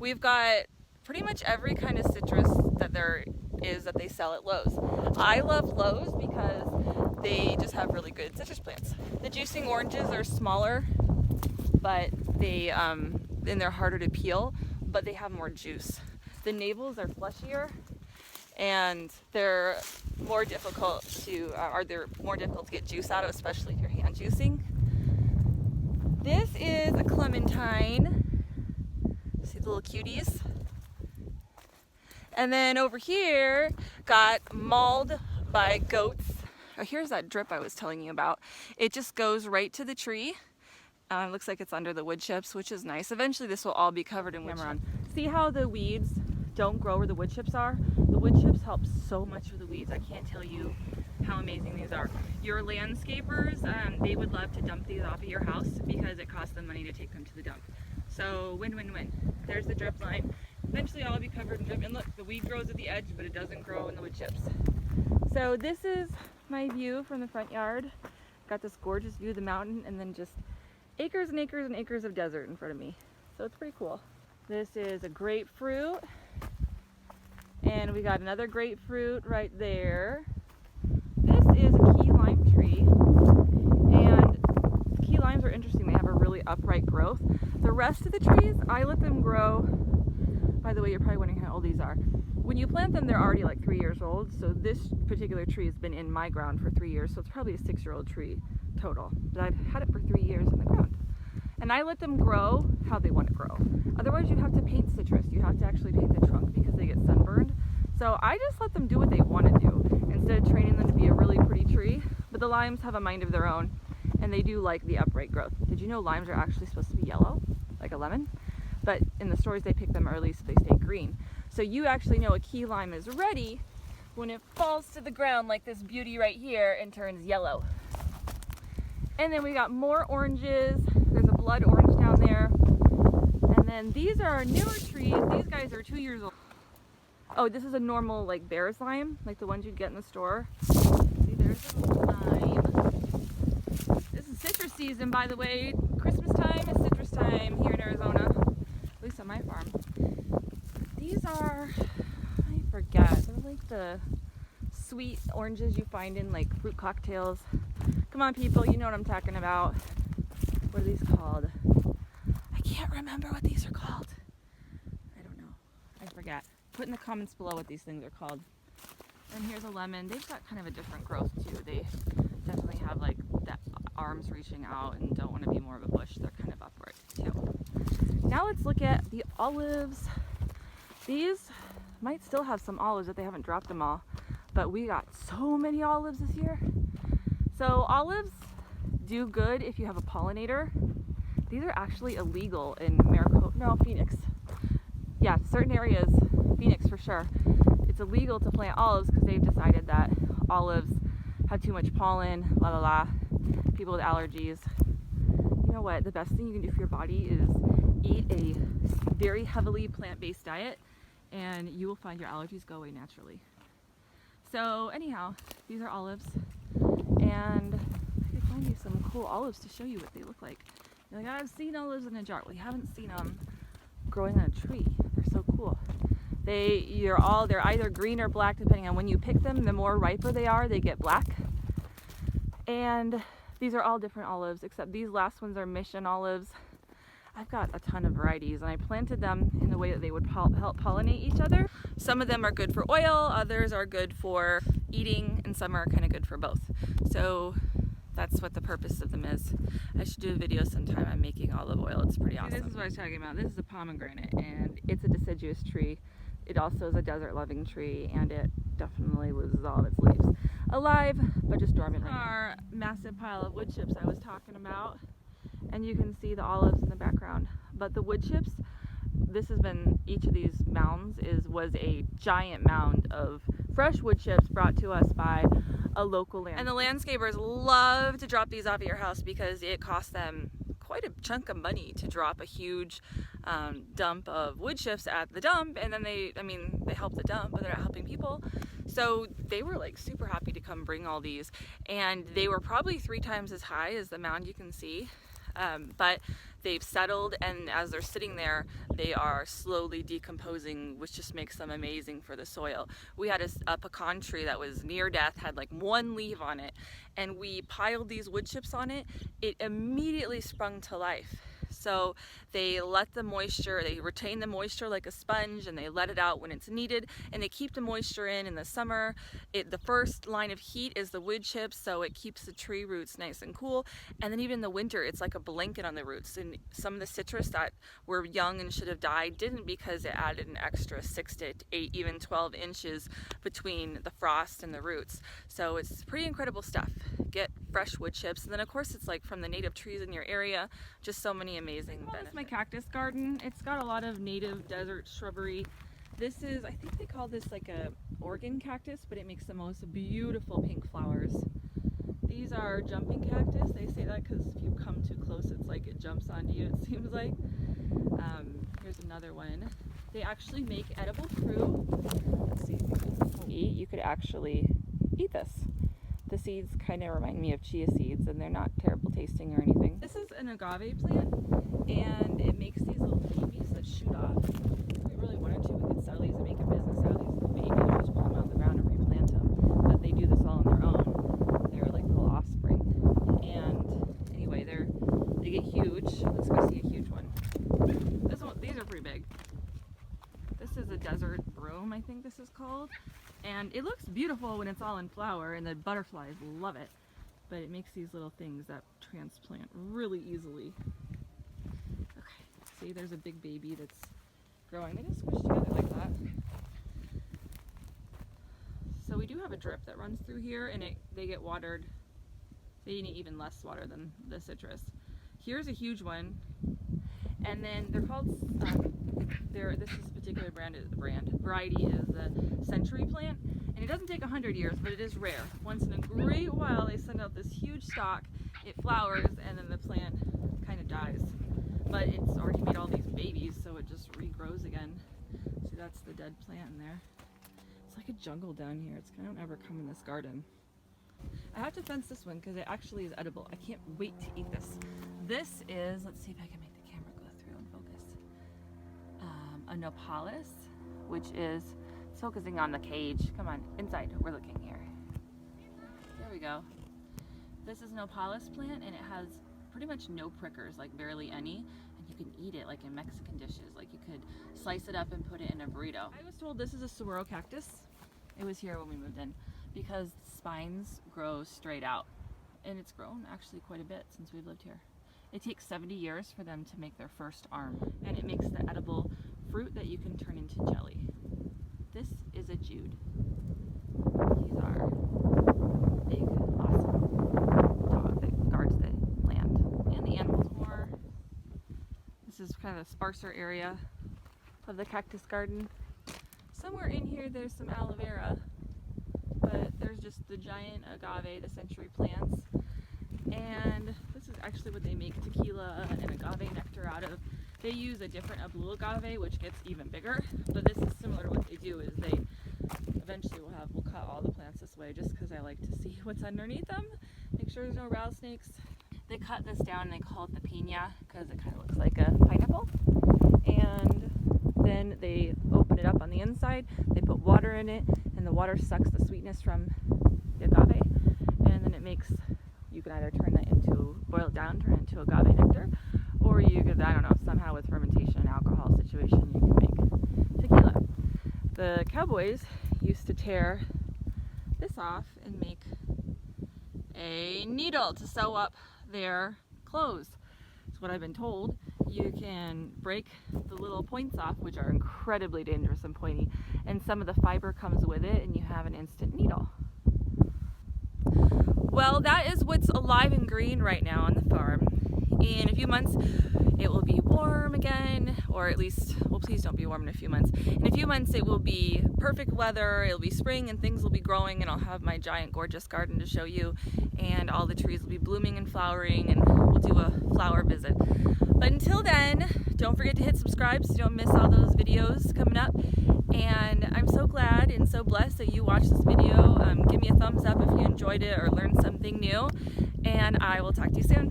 we've got pretty much every kind of citrus that there is that they sell at Lowe's. I love Lowe's because they just have really good citrus plants. The juicing oranges are smaller, but and they're harder to peel, but they have more juice. The navels are fleshier, and they're more difficult to get juice out of, especially if you're hand juicing. This is a clementine. See the little cuties? And then over here, got mauled by goats. Oh, here's that drip I was telling you about. It just goes right to the tree. It looks like it's under the wood chips, which is nice. Eventually this will all be covered in wood chips. See how the weeds don't grow where the wood chips are? The wood chips help so much with the weeds. I can't tell you how amazing these are. Your landscapers, they would love to dump these off at your house because it costs them money to take them to the dump. So win-win-win. There's the drip line. Eventually I'll be covered in drip. And look, the weed grows at the edge, but it doesn't grow in the wood chips. So this is my view from the front yard. Got this gorgeous view of the mountain and then just acres and acres and acres of desert in front of me. So it's pretty cool. This is a grapefruit. And we got another grapefruit right there. This is a key lime tree. And key limes are interesting. They have a really upright growth. The rest of the trees, I let them grow. By the way, you're probably wondering how old these are. When you plant them, they're already like 3 years old. So this particular tree has been in my ground for 3 years. So it's probably a 6-year-old tree total. But I've had it for 3 years in the ground. And I let them grow how they want to grow. Otherwise, you have to paint citrus. You have to actually paint the trunk because they get sunburned. So I just let them do what they want to do instead of training them to be a really pretty tree. But the limes have a mind of their own, and they do like the upright growth. Did you know limes are actually supposed to be yellow, like a lemon? But in the stores, they pick them early so they stay green. So you actually know a key lime is ready when it falls to the ground like this beauty right here and turns yellow. And then we got more oranges. There's a blood orange down there. And then these are newer trees. These guys are 2 years old. Oh, this is a normal like bear's lime, like the ones you'd get in the store. See, there's a lime. This is citrus season, by the way. Christmas time is citrus time here in Arizona, at least on my farm. These are, I forget, they're like the sweet oranges you find in like fruit cocktails. Come on, people, you know what I'm talking about. What are these called? I can't remember what these are called. I don't know. I forget. Put in the comments below what these things are called. And here's a lemon. They've got kind of a different growth too. They definitely have like the arms reaching out and don't want to be more of a bush. They're kind of upright too. Now let's look at the olives. These might still have some olives if they haven't dropped them all. But we got so many olives this year. So olives do good if you have a pollinator. These are actually illegal in Phoenix. Yeah, certain areas, Phoenix for sure. It's illegal to plant olives because they've decided that olives have too much pollen, la la la. People with allergies. You know what? The best thing you can do for your body is eat a very heavily plant-based diet, and you will find your allergies go away naturally. So anyhow, these are olives, and I could find you some cool olives to show you what they look like. You're like, I've seen olives in a jar. Well, you haven't seen them growing on a tree. They're so cool. They're either green or black depending on when you pick them. The more riper they are, they get black. And these are all different olives, except these last ones are mission olives. I've got a ton of varieties, and I planted them in the way that they would help pollinate each other. Some of them are good for oil, others are good for eating, and some are kind of good for both. So that's what the purpose of them is. I should do a video sometime on making olive oil. It's pretty awesome. This is what I was talking about. This is a pomegranate, and it's a deciduous tree. It also is a desert-loving tree, and it definitely loses all of its leaves. Alive, but just dormant right now. Our massive pile of wood chips I was talking about, and you can see the olives in the background. But the wood chips, each of these mounds was a giant mound of fresh wood chips brought to us by a local landscaper. And the landscapers love to drop these off at your house because it costs them quite a chunk of money to drop a huge dump of wood chips at the dump, and then they help the dump, but they're not helping people. So they were like super happy to come bring all these, and they were probably 3 times as high as the mound you can see. but they've settled, and as they're sitting there, they are slowly decomposing, which just makes them amazing for the soil. We had a pecan tree that was near death, had like one leaf on it, and we piled these wood chips on it. It immediately sprung to life. So they let the moisture, they retain the moisture like a sponge, and they let it out when it's needed, and they keep the moisture in the summer. The first line of heat is the wood chips, so it keeps the tree roots nice and cool, and then even in the winter it's like a blanket on the roots. And some of the citrus that were young and should have died didn't, because it added an extra 6 to 8, even 12 inches between the frost and the roots. So it's pretty incredible stuff. Get fresh wood chips, and then of course it's like from the native trees in your area, just so many amazing benefits. This is my cactus garden. It's got a lot of native desert shrubbery. This is, I think they call this like a Oregon cactus, but it makes the most beautiful pink flowers. These are jumping cactus. They say that because if you come too close, it's like it jumps onto you, it seems like. Here's another one. They actually make edible fruit. Let's see if you can eat. You could actually eat this. The seeds kind of remind me of chia seeds, and they're not terrible tasting or anything. This is an agave plant, and it makes these little babies that shoot off. If we really wanted to, we could sell these and make a business out of these little babies, or just pull them out of the ground and replant them. But they do this all on their own. They're like little offspring. And anyway, they get huge. Let's go see a huge one. These are pretty big. This is a desert broom, I think this is called. And it looks beautiful when it's all in flower, and the butterflies love it. But it makes these little things that transplant really easily. Okay, see, there's a big baby that's growing. They just squish together like that. So we do have a drip that runs through here, and they get watered. They need even less water than the citrus. Here's a huge one. And then they're called, this is a particular variety is the century plant, and it doesn't take 100 years, but it is rare. Once in a great while, they send out this huge stalk, it flowers, and then the plant kind of dies. But it's already made all these babies, so it just regrows again. See, that's the dead plant in there. It's like a jungle down here. I don't ever come in this garden. I have to fence this one because it actually is edible. I can't wait to eat this. This is, let's see if I can make the camera go through and focus. A nopales, which is, it's focusing on the cage. Come on, inside, we're looking here. There we go. This is a nopales plant, and it has pretty much no prickers, like barely any, and you can eat it like in Mexican dishes. Like you could slice it up and put it in a burrito. I was told this is a saguaro cactus. It was here when we moved in, because spines grow straight out, and it's grown actually quite a bit since we've lived here. It takes 70 years for them to make their first arm, and it makes the edible fruit that you can turn into jelly. This is a Jude. He's our big, awesome dog that guards the land and the animals more. This is kind of a sparser area of the cactus garden. Somewhere in here there's some aloe vera, but there's just the giant agave, the century plants. And this is actually what they make tequila and agave nectar out of. They use a different blue agave, which gets even bigger, but this is similar to what they do is they eventually we'll cut all the plants this way, just because I like to see what's underneath them, make sure there's no rattlesnakes. They cut this down and they call it the piña because it kind of looks like a pineapple. And then they open it up on the inside, they put water in it, and the water sucks the sweetness from the agave, and then it makes, you can either turn that into, boil it down, turn it into agave nectar, or you could, I don't know, somehow with fermentation and alcohol situation, you can make tequila. The cowboys used to tear this off and make a needle to sew up their clothes. That's what I've been told. You can break the little points off, which are incredibly dangerous and pointy, and some of the fiber comes with it, and you have an instant needle. Well, that is what's alive and green right now on the farm. In a few months, it will be warm again, or at least, well, please don't be warm in a few months. In a few months, it will be perfect weather, it'll be spring, and things will be growing, and I'll have my giant, gorgeous garden to show you, and all the trees will be blooming and flowering, and we'll do a flower visit. But until then, don't forget to hit subscribe so you don't miss all those videos coming up. And I'm so glad and so blessed that you watched this video. Give me a thumbs up if you enjoyed it or learned something new, and I will talk to you soon.